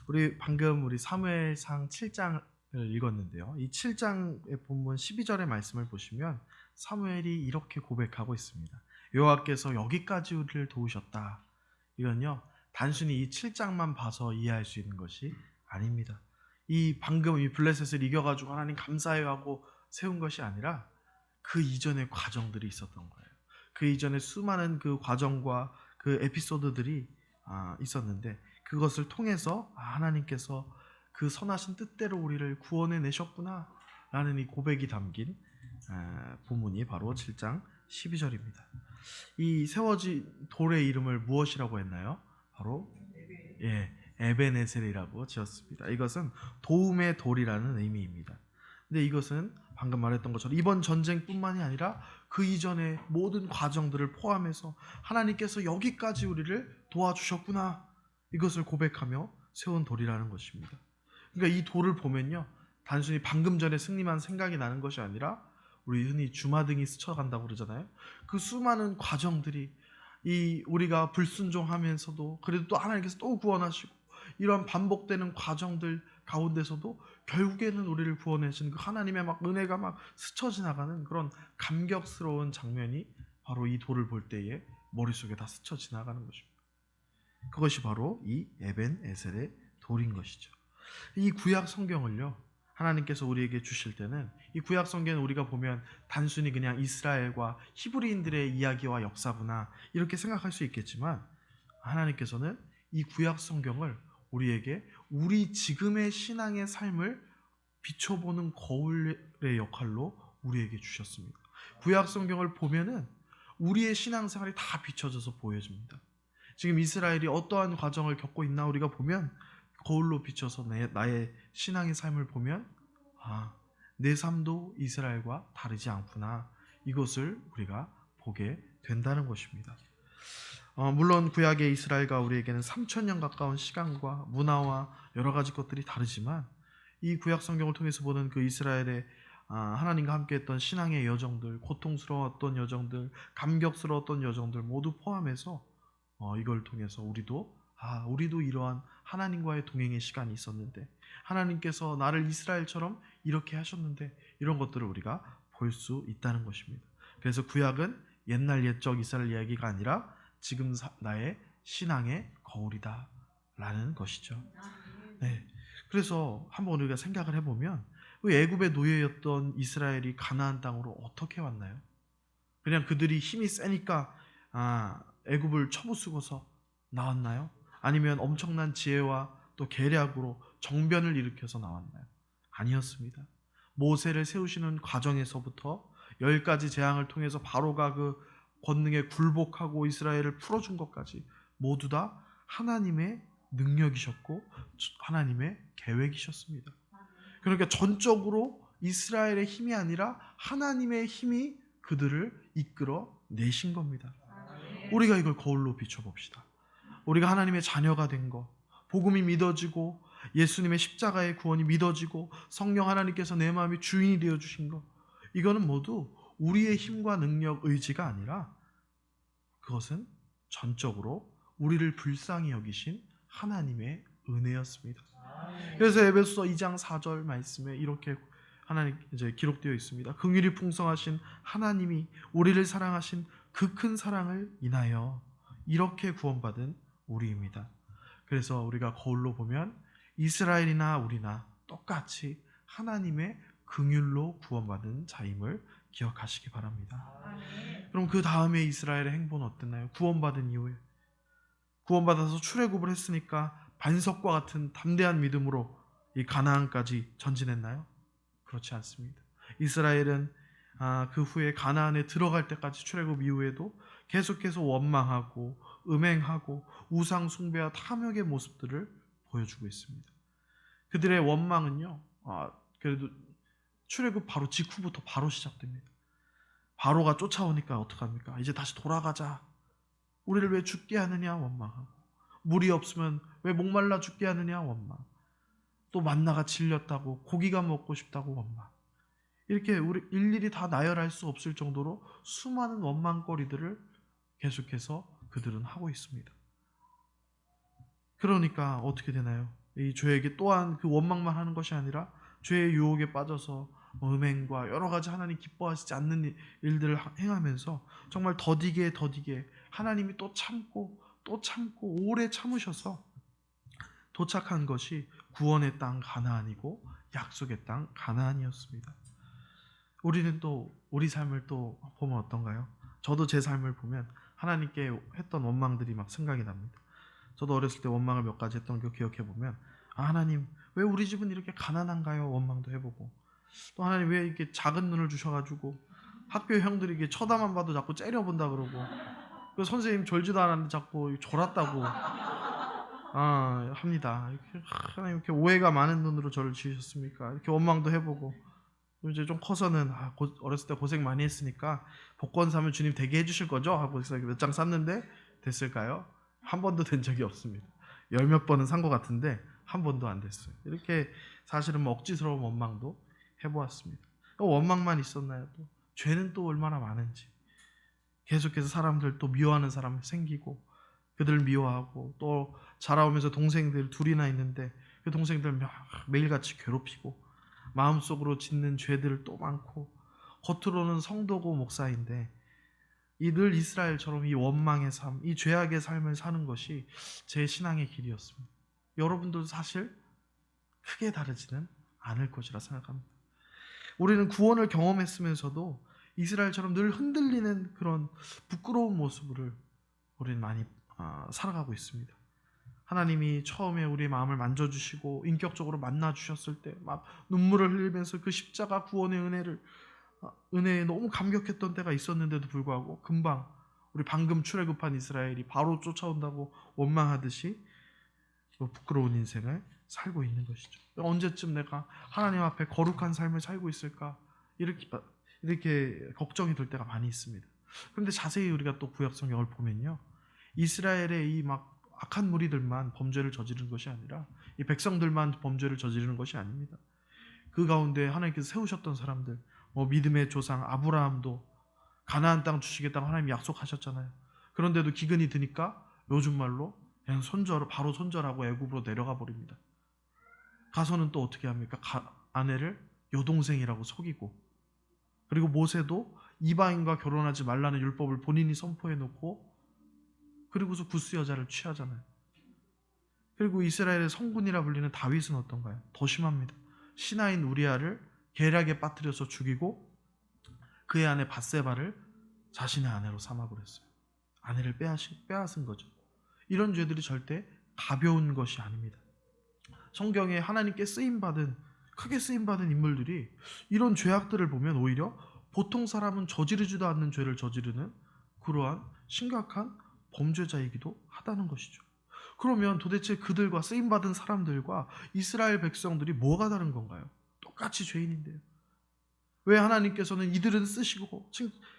우리 방금 사무엘상 7장을 읽었는데요. 이 7장의 본문 12절의 말씀을 보시면 사무엘이 이렇게 고백하고 있습니다. 여호와께서 여기까지 우리를 도우셨다. 이건요, 단순히 이 7장만 봐서 이해할 수 있는 것이 아닙니다. 방금 이 블레셋을 이겨가지고 하나님 감사해요 하고 세운 것이 아니라 그 이전의 과정들이 있었던 거예요. 그 이전에 수많은 그 과정과 그 에피소드들이 있었는데, 그것을 통해서 하나님께서 그 선하신 뜻대로 우리를 구원해 내셨구나 라는 이 고백이 담긴 본문이 바로 7장 12절입니다. 이 세워진 돌의 이름을 무엇이라고 했나요? 바로 에벤에셀이라고 지었습니다. 이것은 도움의 돌이라는 의미입니다. 근데 이것은 방금 말했던 것처럼 이번 전쟁뿐만이 아니라 그 이전의 모든 과정들을 포함해서 하나님께서 여기까지 우리를 도와주셨구나, 이것을 고백하며 세운 돌이라는 것입니다. 그러니까 이 돌을 보면요, 단순히 방금 전에 승리만 생각이 나는 것이 아니라 우리 흔히 주마등이 스쳐간다고 그러잖아요. 그 수많은 과정들이 우리가 불순종하면서도 그래도 또 하나님께서 또 구원하시고 이런 반복되는 과정들 가운데서도 결국에는 우리를 구원하시는 그 하나님의 은혜가 스쳐 지나가는 그런 감격스러운 장면이 바로 이 돌을 볼 때에 머릿속에 다 스쳐 지나가는 것입니다. 그것이 바로 이 에벤에셀의 돌인 것이죠. 이 구약 성경을요, 하나님께서 우리에게 주실 때는 이 구약 성경은 우리가 보면 단순히 그냥 이스라엘과 히브리인들의 이야기와 역사구나 이렇게 생각할 수 있겠지만, 하나님께서는 이 구약 성경을 우리에게 우리 지금의 신앙의 삶을 비춰보는 거울의 역할로 우리에게 주셨습니다. 구약 성경을 보면은 우리의 신앙생활이 다 비춰져서 보여집니다. 지금 이스라엘이 어떠한 과정을 겪고 있나 우리가 보면 거울로 비춰서 나의 신앙의 삶을 보면 내 삶도 이스라엘과 다르지 않구나, 이것을 우리가 보게 된다는 것입니다. 물론 구약의 이스라엘과 우리에게는 3000년 가까운 시간과 문화와 여러 가지 것들이 다르지만, 이 구약 성경을 통해서 보는 그 이스라엘의 하나님과 함께했던 신앙의 여정들, 고통스러웠던 여정들, 감격스러웠던 여정들 모두 포함해서 이걸 통해서 우리도 이러한 하나님과의 동행의 시간이 있었는데, 하나님께서 나를 이스라엘처럼 이렇게 하셨는데, 이런 것들을 우리가 볼 수 있다는 것입니다. 그래서 구약은 옛날 옛적 이스라엘 이야기가 아니라 지금 나의 신앙의 거울이다 라는 것이죠. 네. 그래서 한번 우리가 생각을 해보면 애굽의 노예였던 이스라엘이 가나안 땅으로 어떻게 왔나요? 그냥 그들이 힘이 세니까 애굽을 쳐부수고서 나왔나요? 아니면 엄청난 지혜와 또 계략으로 정변을 일으켜서 나왔나요? 아니었습니다. 모세를 세우시는 과정에서부터 10가지 재앙을 통해서 바로가 그 권능에 굴복하고 이스라엘을 풀어준 것까지 모두 다 하나님의 능력이셨고 하나님의 계획이셨습니다. 그러니까 전적으로 이스라엘의 힘이 아니라 하나님의 힘이 그들을 이끌어 내신 겁니다. 우리가 이걸 거울로 비춰봅시다. 우리가 하나님의 자녀가 된 것, 복음이 믿어지고 예수님의 십자가의 구원이 믿어지고 성령 하나님께서 내 마음의 주인이 되어주신 것, 이거는 모두 우리의 힘과 능력, 의지가 아니라 그것은 전적으로 우리를 불쌍히 여기신 하나님의 은혜였습니다. 그래서 에베소서 2장 4절 말씀에 이렇게 하나님 기록되어 있습니다. 긍휼이 풍성하신 하나님이 우리를 사랑하신 그 큰 사랑을 인하여 이렇게 구원받은 우리입니다. 그래서 우리가 거울로 보면 이스라엘이나 우리나 똑같이 하나님의 긍휼로 구원받은 자임을 기억하시기 바랍니다. 그럼 그 다음에 이스라엘의 행보는 어땠나요? 구원받은 이후에 구원받아서 출애굽을 했으니까 반석과 같은 담대한 믿음으로 이 가나안까지 전진했나요? 그렇지 않습니다. 이스라엘은 그 후에 가나안에 들어갈 때까지 출애굽 이후에도 계속해서 원망하고 음행하고 우상 숭배와 탐욕의 모습들을 보여주고 있습니다. 그들의 원망은요, 그래도 출애굽 바로 직후부터 바로 시작됩니다. 바로가 쫓아오니까 어떡합니까? 이제 다시 돌아가자. 우리를 왜 죽게 하느냐 원망하고, 물이 없으면 왜 목말라 죽게 하느냐 원망, 또 만나가 질렸다고 고기가 먹고 싶다고 원망, 이렇게 우리 일일이 다 나열할 수 없을 정도로 수많은 원망거리들을 계속해서 그들은 하고 있습니다. 그러니까 어떻게 되나요? 이 죄에게 또한 그 원망만 하는 것이 아니라 죄의 유혹에 빠져서 음행과 여러 가지 하나님 기뻐하시지 않는 일들을 행하면서 정말 더디게 하나님이 또 참고 오래 참으셔서 도착한 것이 구원의 땅 가나안이고 약속의 땅 가나안이었습니다. 우리는 또 우리 삶을 또 보면 어떤가요? 저도 제 삶을 보면 하나님께 했던 원망들이 막 생각이 납니다. 저도 어렸을 때 원망을 몇 가지 했던 거 기억해 보면, 하나님 왜 우리 집은 이렇게 가난한가요? 원망도 해보고, 또 하나님 왜 이렇게 작은 눈을 주셔가지고 학교 형들이 이게 쳐다만 봐도 자꾸 째려본다 그러고, 그 선생님 졸지도 않았는데 자꾸 졸았다고 합니다. 하나님 이렇게 오해가 많은 눈으로 저를 지으셨습니까? 이렇게 원망도 해보고, 이제 좀 커서는 어렸을 때 고생 많이 했으니까 복권 사면 주님 되게 해주실 거죠? 하고 몇 장 샀는데 됐을까요? 한 번도 된 적이 없습니다. 열 몇 번은 산 것 같은데 한 번도 안 됐어요. 이렇게 사실은 뭐 억지스러운 원망도 해보았습니다. 원망만 있었나요? 또 죄는 또 얼마나 많은지, 계속해서 사람들 또 미워하는 사람 생기고, 그들 미워하고, 또 자라오면서 동생들 둘이나 있는데 그 동생들 매일같이 괴롭히고, 마음속으로 짓는 죄들을 또 많고, 겉으로는 성도고 목사인데 이 늘 이스라엘처럼 이 원망의 삶, 이 죄악의 삶을 사는 것이 제 신앙의 길이었습니다. 여러분들도 사실 크게 다르지는 않을 것이라 생각합니다. 우리는 구원을 경험했으면서도 이스라엘처럼 늘 흔들리는 그런 부끄러운 모습을 우리는 많이 살아가고 있습니다. 하나님이 처음에 우리의 마음을 만져주시고 인격적으로 만나주셨을 때 막 눈물을 흘리면서 그 십자가 구원의 은혜에 너무 감격했던 때가 있었는데도 불구하고 금방 우리 방금 출애굽한 이스라엘이 바로 쫓아온다고 원망하듯이 부끄러운 인생을 살고 있는 것이죠. 언제쯤 내가 하나님 앞에 거룩한 삶을 살고 있을까, 이렇게 걱정이 될 때가 많이 있습니다. 그런데 자세히 우리가 또 구약 성경을 보면요, 이스라엘의 이 막 악한 무리들만 범죄를 저지르는 것이 아니라 이 백성들만 범죄를 저지르는 것이 아닙니다. 그 가운데 하나님께서 세우셨던 사람들, 믿음의 조상 아브라함도 가나안 땅 주시겠다고 하나님이 약속하셨잖아요. 그런데도 기근이 드니까 요즘 말로 그냥 바로 손절하고 애굽으로 내려가 버립니다. 가서는 또 어떻게 합니까? 아내를 여동생이라고 속이고, 그리고 모세도 이방인과 결혼하지 말라는 율법을 본인이 선포해 놓고 그리고서 구스 여자를 취하잖아요. 그리고 이스라엘의 성군이라 불리는 다윗은 어떤가요? 더 심합니다. 신하인 우리아를 계략에 빠뜨려서 죽이고 그의 아내 밧세바를 자신의 아내로 삼아버렸어요. 아내를 빼앗은 거죠. 이런 죄들이 절대 가벼운 것이 아닙니다. 성경에 하나님께 크게 쓰임받은 인물들이 이런 죄악들을 보면 오히려 보통 사람은 저지르지도 않는 죄를 저지르는 그러한 심각한 범죄자이기도 하다는 것이죠. 그러면 도대체 그들과 쓰임받은 사람들과 이스라엘 백성들이 뭐가 다른 건가요? 똑같이 죄인인데요. 왜 하나님께서는 이들은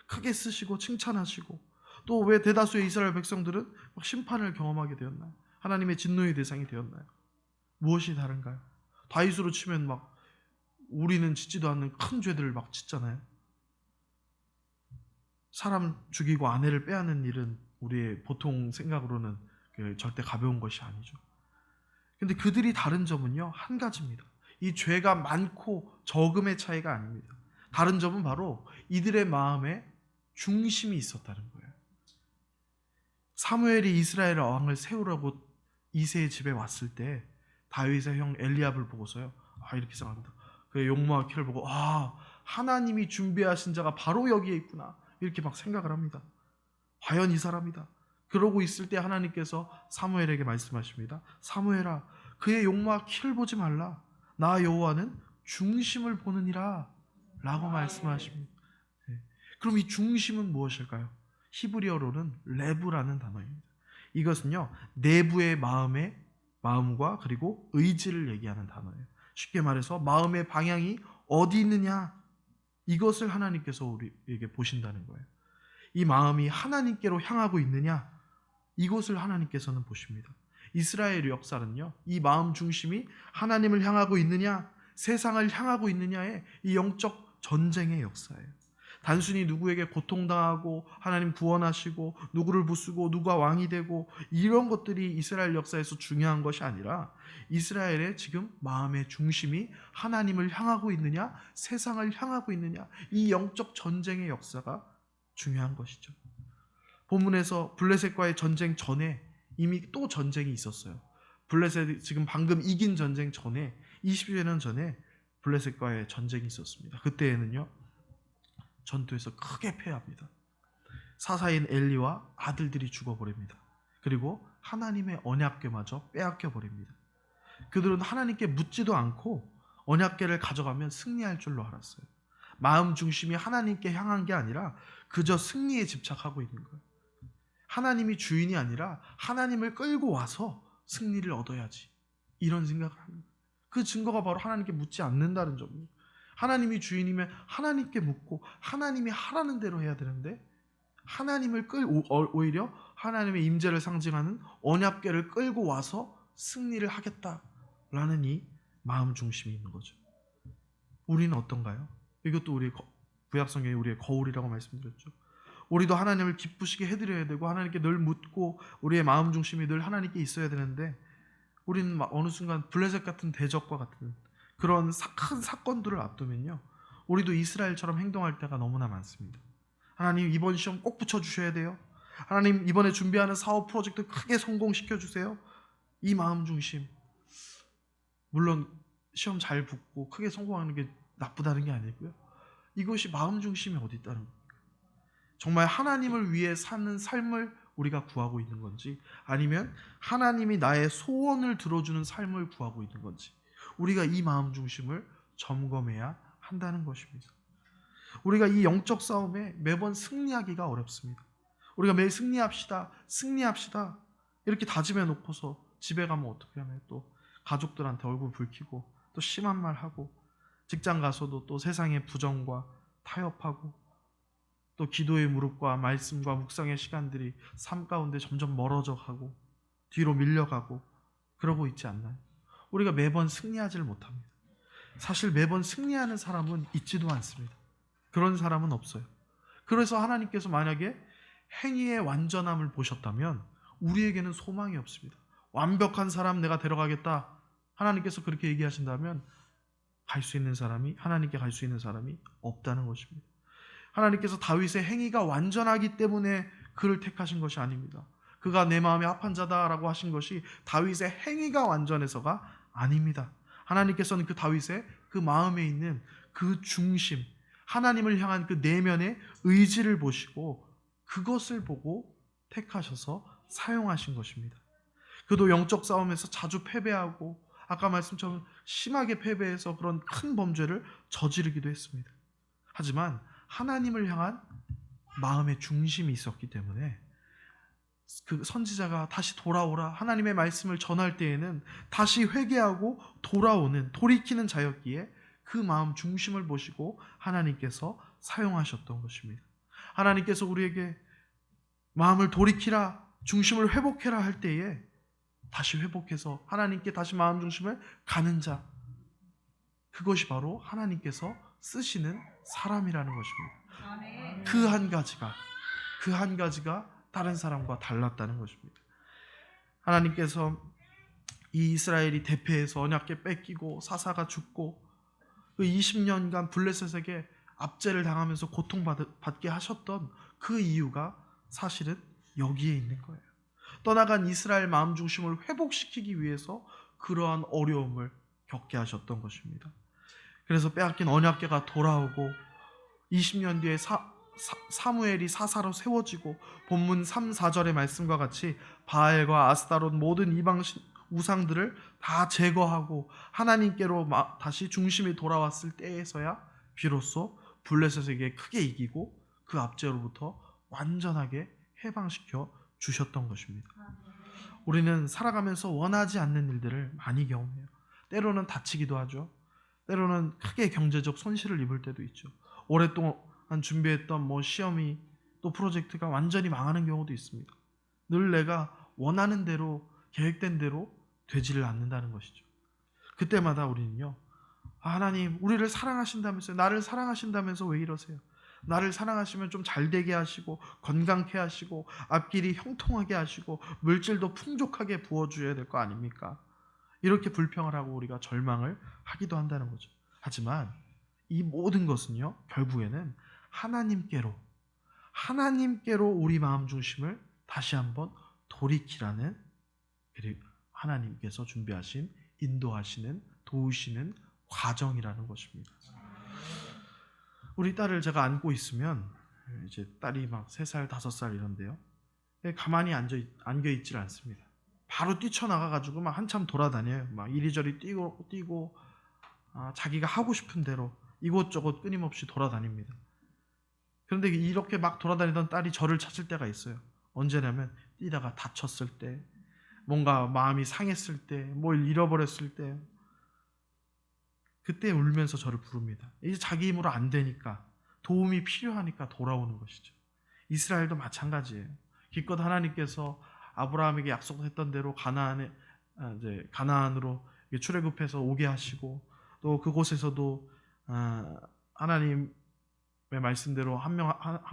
크게 쓰시고 칭찬하시고, 또 왜 대다수의 이스라엘 백성들은 심판을 경험하게 되었나요? 하나님의 진노의 대상이 되었나요? 무엇이 다른가요? 다윗으로 치면 막 우리는 짓지도 않는 큰 죄들을 막 짓잖아요. 사람 죽이고 아내를 빼앗는 일은 우리의 보통 생각으로는 절대 가벼운 것이 아니죠. 근데 그들이 다른 점은요, 한 가지입니다. 이 죄가 많고 적음의 차이가 아닙니다. 다른 점은 바로 이들의 마음에 중심이 있었다는 거예요. 사무엘이 이스라엘 왕을 세우라고 이새의 집에 왔을 때 다윗의 형 엘리압을 보고서요, 이렇게 생각합니다. 그의 용모와 키를 보고 하나님이 준비하신 자가 바로 여기에 있구나, 이렇게 막 생각을 합니다. 과연 이 사람이다. 그러고 있을 때 하나님께서 사무엘에게 말씀하십니다. 사무엘아, 그의 용모와 키를 보지 말라. 나 여호와는 중심을 보느니라 라고 말씀하십니다. 그럼 이 중심은 무엇일까요? 히브리어로는 레브라는 단어입니다. 이것은요, 내부의 마음과 그리고 의지를 얘기하는 단어예요. 쉽게 말해서 마음의 방향이 어디 있느냐, 이것을 하나님께서 우리에게 보신다는 거예요. 이 마음이 하나님께로 향하고 있느냐, 이것을 하나님께서는 보십니다. 이스라엘의 역사는요, 이 마음 중심이 하나님을 향하고 있느냐, 세상을 향하고 있느냐의 이 영적 전쟁의 역사예요. 단순히 누구에게 고통당하고 하나님 구원하시고 누구를 부수고 누가 왕이 되고 이런 것들이 이스라엘 역사에서 중요한 것이 아니라 이스라엘의 지금 마음의 중심이 하나님을 향하고 있느냐 세상을 향하고 있느냐, 이 영적 전쟁의 역사가 중요한 것이죠. 본문에서 블레셋과의 전쟁 전에 이미 또 전쟁이 있었어요. 블레셋이 지금 방금 이긴 전쟁 전에 20여 년 전에 블레셋과의 전쟁이 있었습니다. 그때에는요 전투에서 크게 패합니다. 사사인 엘리와 아들들이 죽어버립니다. 그리고 하나님의 언약궤마저 빼앗겨 버립니다. 그들은 하나님께 묻지도 않고 언약궤를 가져가면 승리할 줄로 알았어요. 마음 중심이 하나님께 향한 게 아니라 그저 승리에 집착하고 있는 거예요. 하나님이 주인이 아니라 하나님을 끌고 와서 승리를 얻어야지, 이런 생각을 합니다. 그 증거가 바로 하나님께 묻지 않는다는 점이에요. 하나님이 주인이면 하나님께 묻고 하나님이 하라는 대로 해야 되는데, 하나님을 오히려 하나님의 임재를 상징하는 언약궤를 끌고 와서 승리를 하겠다라는 이 마음 중심이 있는 거죠. 우리는 어떤가요? 이것도 우리의 구약성경이 우리의 거울이라고 말씀드렸죠. 우리도 하나님을 기쁘시게 해드려야 되고 하나님께 늘 묻고 우리의 마음 중심이 늘 하나님께 있어야 되는데, 우리는 어느 순간 블레셋 같은 대적과 같은 그런 큰 사건들을 앞두면요 우리도 이스라엘처럼 행동할 때가 너무나 많습니다. 하나님 이번 시험 꼭 붙여주셔야 돼요. 하나님 이번에 준비하는 사업 프로젝트 크게 성공시켜주세요. 이 마음 중심, 물론 시험 잘 붙고 크게 성공하는 게 나쁘다는 게 아니고요, 이것이 마음 중심이 어디 있다는 겁니까? 정말 하나님을 위해 사는 삶을 우리가 구하고 있는 건지, 아니면 하나님이 나의 소원을 들어주는 삶을 구하고 있는 건지, 우리가 이 마음 중심을 점검해야 한다는 것입니다. 우리가 이 영적 싸움에 매번 승리하기가 어렵습니다. 우리가 매일 승리합시다 이렇게 다짐해 놓고서 집에 가면 어떻게 하나요? 또 가족들한테 얼굴 붉히고 또 심한 말 하고, 직장 가서도 또 세상의 부정과 타협하고, 또 기도의 무릎과 말씀과 묵상의 시간들이 삶 가운데 점점 멀어져 가고 뒤로 밀려가고 그러고 있지 않나요? 우리가 매번 승리하지를 못합니다. 사실 매번 승리하는 사람은 있지도 않습니다. 그런 사람은 없어요. 그래서 하나님께서 만약에 행위의 완전함을 보셨다면 우리에게는 소망이 없습니다. 완벽한 사람 내가 데려가겠다, 하나님께서 그렇게 얘기하신다면 갈 수 있는 사람이, 하나님께 갈 수 있는 사람이 없다는 것입니다. 하나님께서 다윗의 행위가 완전하기 때문에 그를 택하신 것이 아닙니다. 그가 내 마음에 합한 자다라고 하신 것이 다윗의 행위가 완전해서가 아닙니다. 하나님께서는 그 다윗의 그 마음에 있는 그 중심, 하나님을 향한 그 내면의 의지를 보시고 그것을 보고 택하셔서 사용하신 것입니다. 그도 영적 싸움에서 자주 패배하고 아까 말씀처럼 심하게 패배해서 그런 큰 범죄를 저지르기도 했습니다. 하지만 하나님을 향한 마음의 중심이 있었기 때문에 그 선지자가 다시 돌아오라 하나님의 말씀을 전할 때에는 다시 회개하고 돌아오는, 돌이키는 자였기에 그 마음 중심을 보시고 하나님께서 사용하셨던 것입니다. 하나님께서 우리에게 마음을 돌이키라, 중심을 회복해라 할 때에 다시 회복해서 하나님께 다시 마음 중심을 가는 자, 그것이 바로 하나님께서 쓰시는 사람이라는 것입니다. 그 한 가지가 다른 사람과 달랐다는 것입니다. 하나님께서 이 이스라엘이 대패해서 언약궤 뺏기고 사사가 죽고 그 20년간 블레셋에게 압제를 당하면서 고통받게 하셨던 그 이유가 사실은 여기에 있는 거예요. 떠나간 이스라엘 마음 중심을 회복시키기 위해서 그러한 어려움을 겪게 하셨던 것입니다. 그래서 빼앗긴 언약궤가 돌아오고 20년 뒤에 사무엘이 사사로 세워지고 본문 3, 4절의 말씀과 같이 바알과 아스타롯 모든 이방 우상들을 다 제거하고 하나님께로 다시 중심이 돌아왔을 때에서야 비로소 블레셋에게 크게 이기고 그 압제로부터 완전하게 해방시켜 주셨던 것입니다. 우리는 살아가면서 원하지 않는 일들을 많이 경험해요. 때로는 다치기도 하죠. 때로는 크게 경제적 손실을 입을 때도 있죠. 오랫동안 준비했던 시험이 또 프로젝트가 완전히 망하는 경우도 있습니다. 늘 내가 원하는 대로 계획된 대로 되지를 않는다는 것이죠. 그때마다 우리는요, 하나님 우리를 사랑하신다면서요, 나를 사랑하신다면서 왜 이러세요? 나를 사랑하시면 좀 잘되게 하시고 건강케 하시고 앞길이 형통하게 하시고 물질도 풍족하게 부어주어야 될 거 아닙니까? 이렇게 불평을 하고 우리가 절망을 하기도 한다는 거죠. 하지만 이 모든 것은요, 결국에는 하나님께로 우리 마음 중심을 다시 한번 돌이키라는, 그리고 하나님께서 준비하신, 인도하시는, 도우시는 과정이라는 것입니다. 우리 딸을 제가 안고 있으면, 이제 딸이 막 3살, 5살 이런데요, 가만히 안겨 있질 않습니다. 바로 뛰쳐나가가지고 막 한참 돌아다녀요. 막 이리저리 뛰고 자기가 하고 싶은 대로 이곳저곳 끊임없이 돌아다닙니다. 그런데 이렇게 막 돌아다니던 딸이 저를 찾을 때가 있어요. 언제냐면 뛰다가 다쳤을 때, 뭔가 마음이 상했을 때, 뭘 잃어버렸을 때, 그때 울면서 저를 부릅니다. 이제 자기 힘으로 안 되니까, 도움이 필요하니까 돌아오는 것이죠. 이스라엘도 마찬가지예요. 기껏 하나님께서 아브라함에게 약속했던 대로 가나안으로 출애굽해서 오게 하시고, 또 그곳에서도 하나님의 말씀대로 한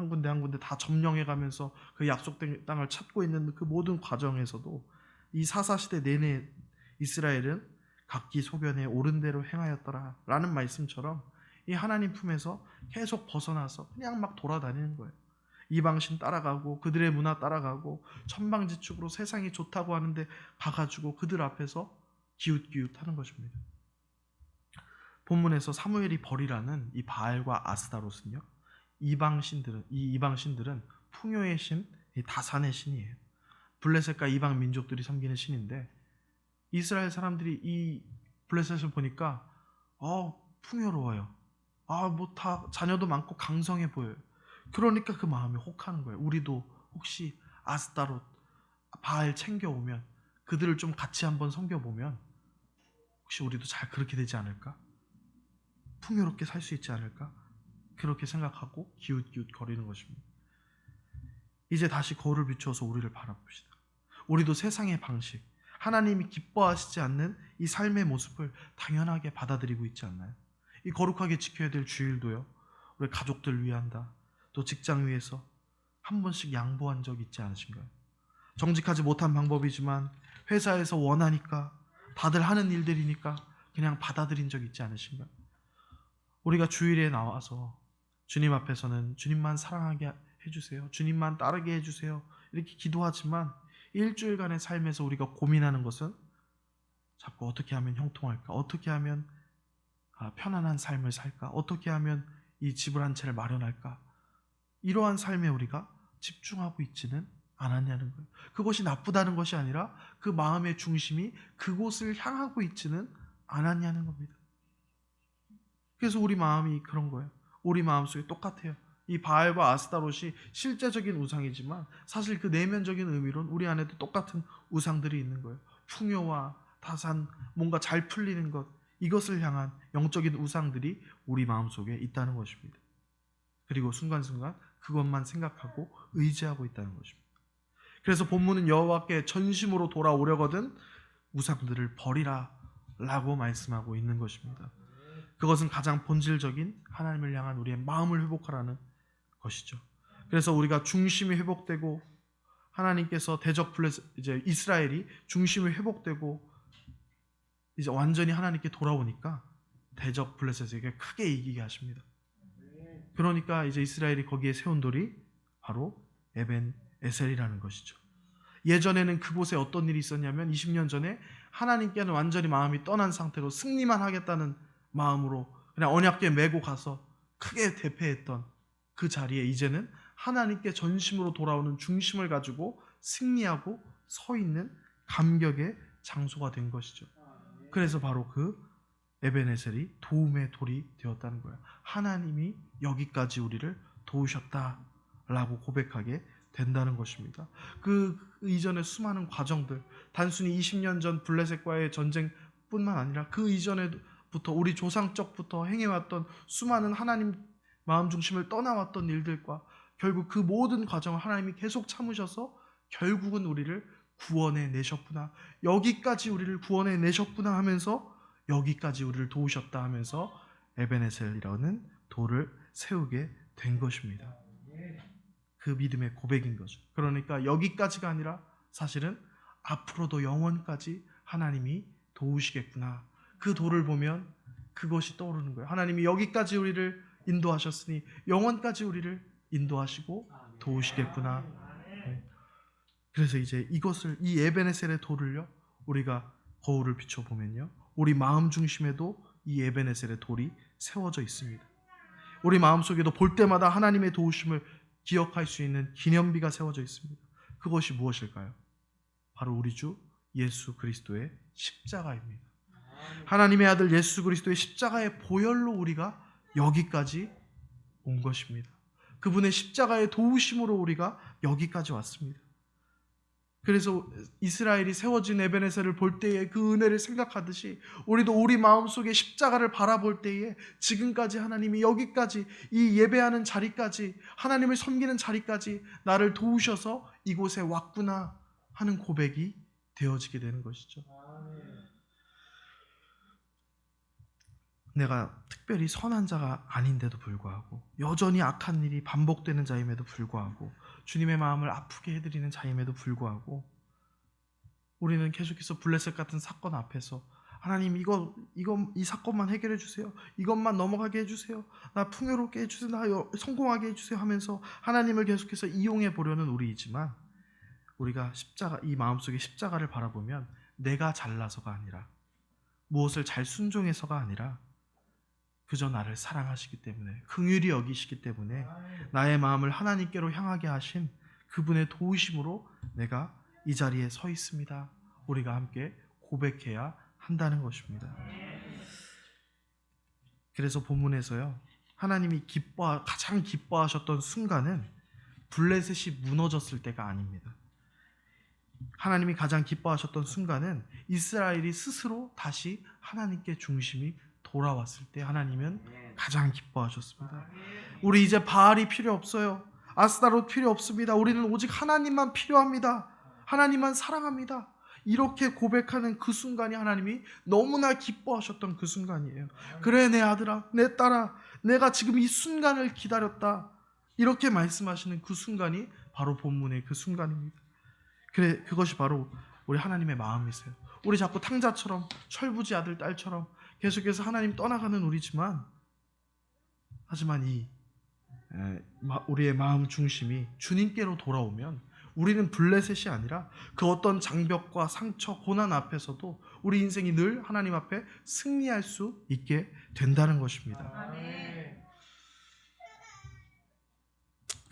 군데 한 군데 다 점령해가면서 그 약속된 땅을 찾고 있는 그 모든 과정에서도 이 사사시대 내내 이스라엘은 각기 소견에 옳은 대로 행하였더라 라는 말씀처럼 이 하나님 품에서 계속 벗어나서 그냥 막 돌아다니는 거예요. 이방신 따라가고 그들의 문화 따라가고 천방지축으로 세상이 좋다고 하는데 가가지고 그들 앞에서 기웃기웃하는 것입니다. 본문에서 사무엘이 버리라는 이 바알과 아스다롯은요, 이 이방신들은 풍요의 신, 이 다산의 신이에요. 블레셋과 이방 민족들이 섬기는 신인데, 이스라엘 사람들이 이 블레셋을 보니까 풍요로워요. 뭐 다 자녀도 많고 강성해 보여요. 그러니까 그 마음이 혹하는 거예요. 우리도 혹시 아스타롯, 바알 챙겨오면, 그들을 좀 같이 한번 섬겨보면 혹시 우리도 잘 그렇게 되지 않을까? 풍요롭게 살 수 있지 않을까? 그렇게 생각하고 기웃기웃 거리는 것입니다. 이제 다시 거울을 비추어서 우리를 바라봅시다. 우리도 세상의 방식, 하나님이 기뻐하시지 않는 이 삶의 모습을 당연하게 받아들이고 있지 않나요? 이 거룩하게 지켜야 될 주일도요, 우리 가족들 위한다, 또 직장 위에서 한 번씩 양보한 적 있지 않으신가요? 정직하지 못한 방법이지만 회사에서 원하니까, 다들 하는 일들이니까 그냥 받아들인 적 있지 않으신가요? 우리가 주일에 나와서 주님 앞에서는 주님만 사랑하게 해주세요, 주님만 따르게 해주세요, 이렇게 기도하지만 일주일간의 삶에서 우리가 고민하는 것은 자꾸 어떻게 하면 형통할까? 어떻게 하면 편안한 삶을 살까? 어떻게 하면 이 집을 한 채를 마련할까? 이러한 삶에 우리가 집중하고 있지는 않았냐는 거예요. 그것이 나쁘다는 것이 아니라 그 마음의 중심이 그곳을 향하고 있지는 않았냐는 겁니다. 그래서 우리 마음이 그런 거예요. 우리 마음속에 똑같아요. 이 바알과 아스타롯이 실제적인 우상이지만 사실 그 내면적인 의미로는 우리 안에도 똑같은 우상들이 있는 거예요. 풍요와 다산, 뭔가 잘 풀리는 것, 이것을 향한 영적인 우상들이 우리 마음속에 있다는 것입니다. 그리고 순간순간 그것만 생각하고 의지하고 있다는 것입니다. 그래서 본문은 여호와께 전심으로 돌아오려거든 우상들을 버리라 라고 말씀하고 있는 것입니다. 그것은 가장 본질적인 하나님을 향한 우리의 마음을 회복하라는 것이죠. 그래서 우리가 중심이 회복되고, 하나님께서 이제 이스라엘이 중심이 회복되고 이제 완전히 하나님께 돌아오니까 대적 블레셋에게 크게 이기게 하십니다. 그러니까 이제 이스라엘이 거기에 세운 돌이 바로 에벤 에셀이라는 것이죠. 예전에는 그곳에 어떤 일이 있었냐면 20년 전에 하나님께는 완전히 마음이 떠난 상태로 승리만 하겠다는 마음으로 그냥 언약궤 메고 가서 크게 대패했던 그 자리에 이제는 하나님께 전심으로 돌아오는 중심을 가지고 승리하고 서 있는 감격의 장소가 된 것이죠. 그래서 바로 그 에벤에셀이 도움의 돌이 되었다는 거예요. 하나님이 여기까지 우리를 도우셨다라고 고백하게 된다는 것입니다. 그 이전의 수많은 과정들, 단순히 20년 전 블레셋과의 전쟁뿐만 아니라 그 이전에부터 우리 조상적부터 행해왔던 수많은 하나님 마음 중심을 떠나왔던 일들과 결국 그 모든 과정을 하나님이 계속 참으셔서 결국은 우리를 구원해 내셨구나, 여기까지 우리를 구원해 내셨구나 하면서 여기까지 우리를 도우셨다 하면서 에벤에셀이라는 돌을 세우게 된 것입니다. 그 믿음의 고백인 거죠. 그러니까 여기까지가 아니라 사실은 앞으로도 영원까지 하나님이 도우시겠구나. 그 도를 보면 그것이 떠오르는 거예요. 하나님이 여기까지 우리를 인도하셨으니 영원까지 우리를 인도하시고 도우시겠구나. 네. 그래서 이제 이것을, 이 에베네셀의 돌을요, 우리가 거울을 비춰보면요, 우리 마음 중심에도 이 에베네셀의 돌이 세워져 있습니다. 우리 마음속에도 볼 때마다 하나님의 도우심을 기억할 수 있는 기념비가 세워져 있습니다. 그것이 무엇일까요? 바로 우리 주 예수 그리스도의 십자가입니다. 하나님의 아들 예수 그리스도의 십자가의 보혈로 우리가 여기까지 온 것입니다. 그분의 십자가의 도우심으로 우리가 여기까지 왔습니다. 그래서 이스라엘이 세워진 에베네셀을 볼 때에 그 은혜를 생각하듯이 우리도 우리 마음속에 십자가를 바라볼 때에 지금까지 하나님이 여기까지, 이 예배하는 자리까지, 하나님을 섬기는 자리까지 나를 도우셔서 이곳에 왔구나 하는 고백이 되어지게 되는 것이죠. 내가 특별히 선한 자가 아닌데도 불구하고, 여전히 악한 일이 반복되는 자임에도 불구하고, 주님의 마음을 아프게 해드리는 자임에도 불구하고, 우리는 계속해서 블레셋 같은 사건 앞에서 하나님 이 사건만 해결해 주세요. 이것만 넘어가게 해주세요. 나 풍요롭게 해주세요. 나 성공하게 해주세요 하면서 하나님을 계속해서 이용해 보려는 우리이지만, 우리가 이 마음속에 십자가를 바라보면 내가 잘나서가 아니라, 무엇을 잘 순종해서가 아니라 그저 나를 사랑하시기 때문에, 긍휼히 여기시기 때문에 나의 마음을 하나님께로 향하게 하신 그분의 도우심으로 내가 이 자리에 서 있습니다. 우리가 함께 고백해야 한다는 것입니다. 그래서 본문에서요, 하나님이 가장 기뻐하셨던 순간은 블레셋이 무너졌을 때가 아닙니다. 하나님이 가장 기뻐하셨던 순간은 이스라엘이 스스로 다시 하나님께 중심이 돌아왔을 때 하나님은 가장 기뻐하셨습니다. 우리 이제 바알이 필요 없어요. 아스타롯 필요 없습니다. 우리는 오직 하나님만 필요합니다. 하나님만 사랑합니다. 이렇게 고백하는 그 순간이 하나님이 너무나 기뻐하셨던 그 순간이에요. 그래 내 아들아, 내 딸아, 내가 지금 이 순간을 기다렸다. 이렇게 말씀하시는 그 순간이 바로 본문의 그 순간입니다. 그래, 그것이 바로 우리 하나님의 마음이세요. 우리 자꾸 탕자처럼, 철부지 아들 딸처럼 계속해서 하나님 떠나가는 우리지만, 하지만 우리의 마음 중심이 주님께로 돌아오면 우리는 블레셋이 아니라 그 어떤 장벽과 상처, 고난 앞에서도 우리 인생이 늘 하나님 앞에 승리할 수 있게 된다는 것입니다. 아멘.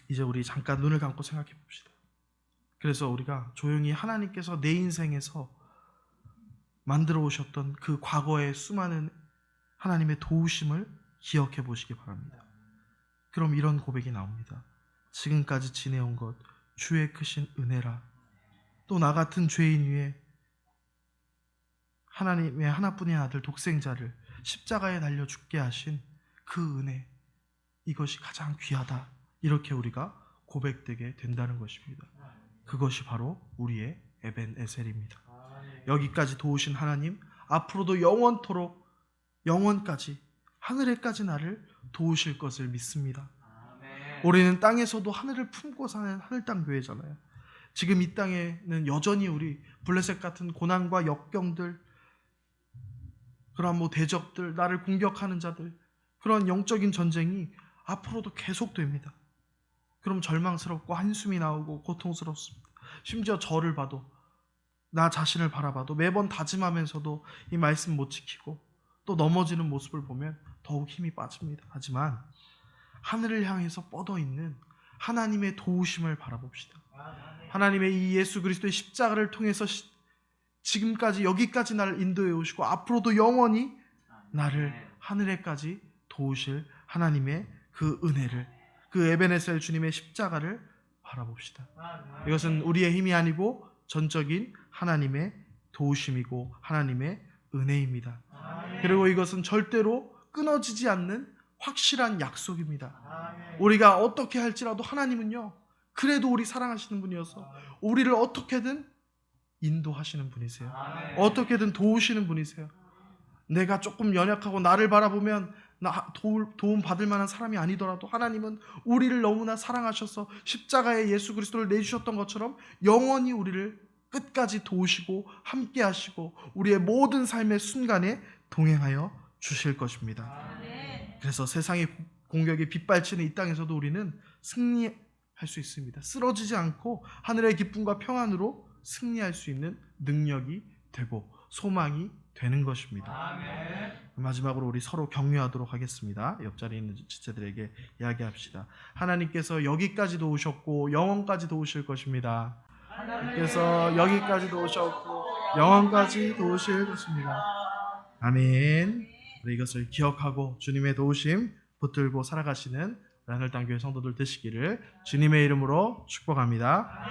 이제 우리 잠깐 눈을 감고 생각해 봅시다. 그래서 우리가 조용히 하나님께서 내 인생에서 만들어 오셨던 그 과거의 수많은 하나님의 도우심을 기억해 보시기 바랍니다. 그럼 이런 고백이 나옵니다. 지금까지 지내온 것 주의 크신 은혜라. 또 나 같은 죄인 위에 하나님의 하나뿐인 아들 독생자를 십자가에 달려 죽게 하신 그 은혜, 이것이 가장 귀하다. 이렇게 우리가 고백되게 된다는 것입니다. 그것이 바로 우리의 에벤에셀입니다. 여기까지 도우신 하나님, 앞으로도 영원토록, 영원까지, 하늘에까지 나를 도우실 것을 믿습니다. 우리는 땅에서도 하늘을 품고 사는 하늘땅 교회잖아요. 지금 이 땅에는 여전히 우리 블레셋 같은 고난과 역경들, 그런 대적들, 나를 공격하는 자들, 그런 영적인 전쟁이 앞으로도 계속됩니다. 그럼 절망스럽고 한숨이 나오고 고통스럽습니다. 심지어 저를 봐도, 나 자신을 바라봐도 매번 다짐하면서도 이 말씀 못 지키고 또 넘어지는 모습을 보면 더욱 힘이 빠집니다. 하지만 하늘을 향해서 뻗어있는 하나님의 도우심을 바라봅시다. 하나님의 이 예수 그리스도의 십자가를 통해서 지금까지 여기까지 나를 인도해 오시고 앞으로도 영원히 나를 하늘에까지 도우실 하나님의 그 은혜를, 그 에베네셀 주님의 십자가를 바라봅시다. 이것은 우리의 힘이 아니고 전적인 하나님의 도우심이고 하나님의 은혜입니다. 그리고 이것은 절대로 끊어지지 않는 확실한 약속입니다. 우리가 어떻게 할지라도 하나님은요, 그래도 우리 사랑하시는 분이어서 우리를 어떻게든 인도하시는 분이세요. 어떻게든 도우시는 분이세요. 내가 조금 연약하고 나를 바라보면 도움 받을 만한 사람이 아니더라도 하나님은 우리를 너무나 사랑하셔서 십자가에 예수 그리스도를 내주셨던 것처럼 영원히 우리를 끝까지 도우시고 함께 하시고 우리의 모든 삶의 순간에 동행하여 주실 것입니다. 그래서 세상의 공격이 빗발치는 이 땅에서도 우리는 승리할 수 있습니다. 쓰러지지 않고 하늘의 기쁨과 평안으로 승리할 수 있는 능력이 되고 소망이 되는 것입니다. 마지막으로 우리 서로 격려하도록 하겠습니다. 옆자리에 있는 지체들에게 이야기합시다. 하나님께서 여기까지도 오셨고 영원까지도 오실 것입니다. 하나님께서 여기까지도 오셨고 영원까지도 오실 것입니다. 아멘. 우리 이것을 기억하고 주님의 도우심 붙들고 살아가시는 하늘땅교회 성도들 되시기를 주님의 이름으로 축복합니다.